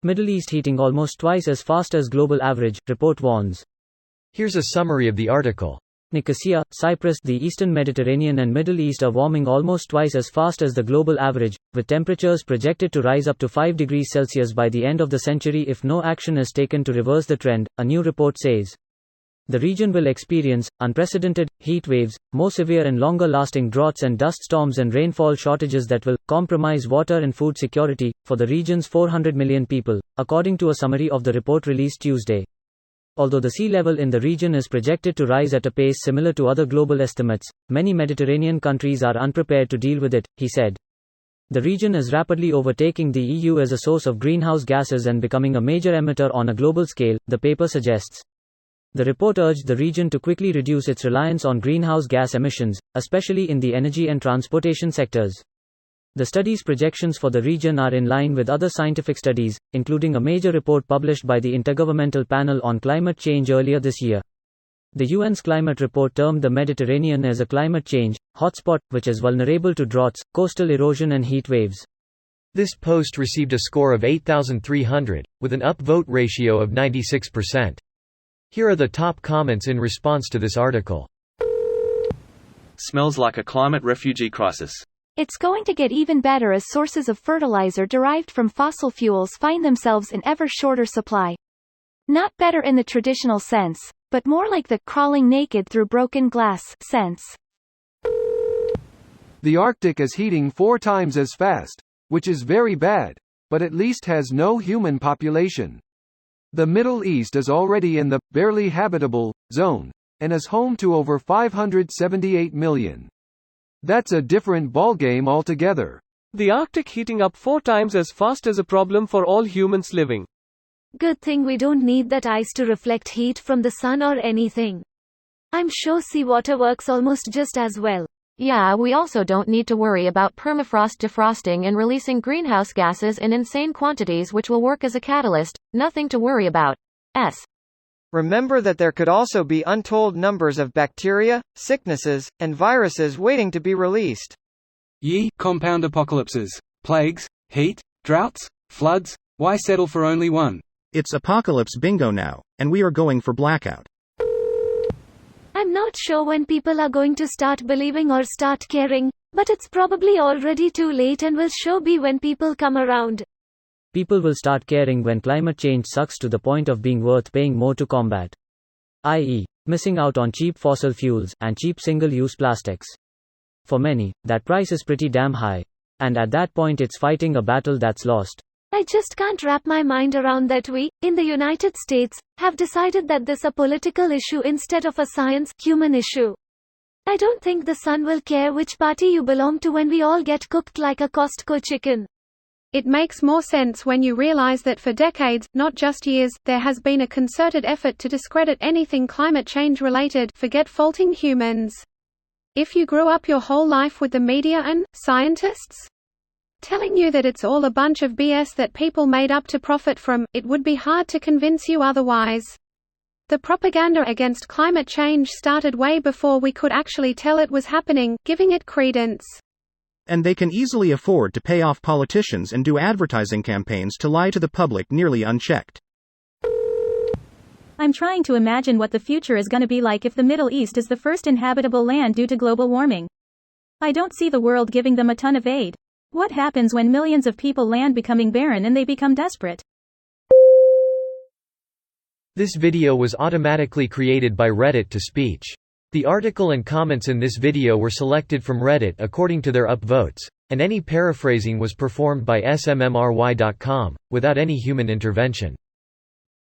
Middle East heating almost twice as fast as global average, report warns. Here's a summary of the article. Nicosia, Cyprus, the Eastern Mediterranean and Middle East are warming almost twice as fast as the global average, with temperatures projected to rise up to 5 degrees Celsius by the end of the century if no action is taken to reverse the trend, a new report says. The region will experience unprecedented heat waves, more severe and longer-lasting droughts and dust storms and rainfall shortages that will compromise water and food security for the region's 400 million people, according to a summary of the report released Tuesday. Although the sea level in the region is projected to rise at a pace similar to other global estimates, many Mediterranean countries are unprepared to deal with it, he said. The region is rapidly overtaking the EU as a source of greenhouse gases and becoming a major emitter on a global scale, the paper suggests. The report urged the region to quickly reduce its reliance on greenhouse gas emissions, especially in the energy and transportation sectors. The study's projections for the region are in line with other scientific studies, including a major report published by the Intergovernmental Panel on Climate Change earlier this year. The UN's climate report termed the Mediterranean as a climate change hotspot, which is vulnerable to droughts, coastal erosion and heat waves. This post received a score of 8,300, with an upvote ratio of 96%. Here are the top comments in response to this article. Smells like a climate refugee crisis. It's going to get even better as sources of fertilizer derived from fossil fuels find themselves in ever shorter supply. Not better in the traditional sense, but more like the crawling naked through broken glass sense. The Arctic is heating 4 times as fast, which is very bad, but at least has no human population. The Middle East is already in the barely habitable zone and is home to over 578 million. That's a different ballgame altogether. The Arctic heating up 4 times as fast is a problem for all humans living. Good thing we don't need that ice to reflect heat from the sun or anything. I'm sure seawater works almost just as well. Yeah, we also don't need to worry about permafrost defrosting and releasing greenhouse gases in insane quantities which will work as a catalyst. Nothing to worry about. Remember that there could also be untold numbers of bacteria, sicknesses, and viruses waiting to be released. Ye compound apocalypses, plagues, heat, droughts, floods, why settle for only one? It's apocalypse bingo now, and we are going for blackout. I'm not sure when people are going to start believing or start caring, but it's probably already too late and will sure be when people come around. People will start caring when climate change sucks to the point of being worth paying more to combat. I.e., missing out on cheap fossil fuels and cheap single-use plastics. For many, that price is pretty damn high. And at that point it's fighting a battle that's lost. I just can't wrap my mind around that we, in the United States, have decided that this is a political issue instead of a human issue. I don't think the sun will care which party you belong to when we all get cooked like a Costco chicken. It makes more sense when you realize that for decades, not just years, there has been a concerted effort to discredit anything climate change related, forget faulting humans. If you grew up your whole life with the media and scientists telling you that it's all a bunch of BS that people made up to profit from, it would be hard to convince you otherwise. The propaganda against climate change started way before we could actually tell it was happening, giving it credence. And they can easily afford to pay off politicians and do advertising campaigns to lie to the public nearly unchecked. I'm trying to imagine what the future is going to be like if the Middle East is the first inhabitable land due to global warming. I don't see the world giving them a ton of aid. What happens when millions of people land becoming barren and they become desperate? This video was automatically created by Reddit to speech. The article and comments in this video were selected from Reddit according to their upvotes, and any paraphrasing was performed by smmry.com, without any human intervention.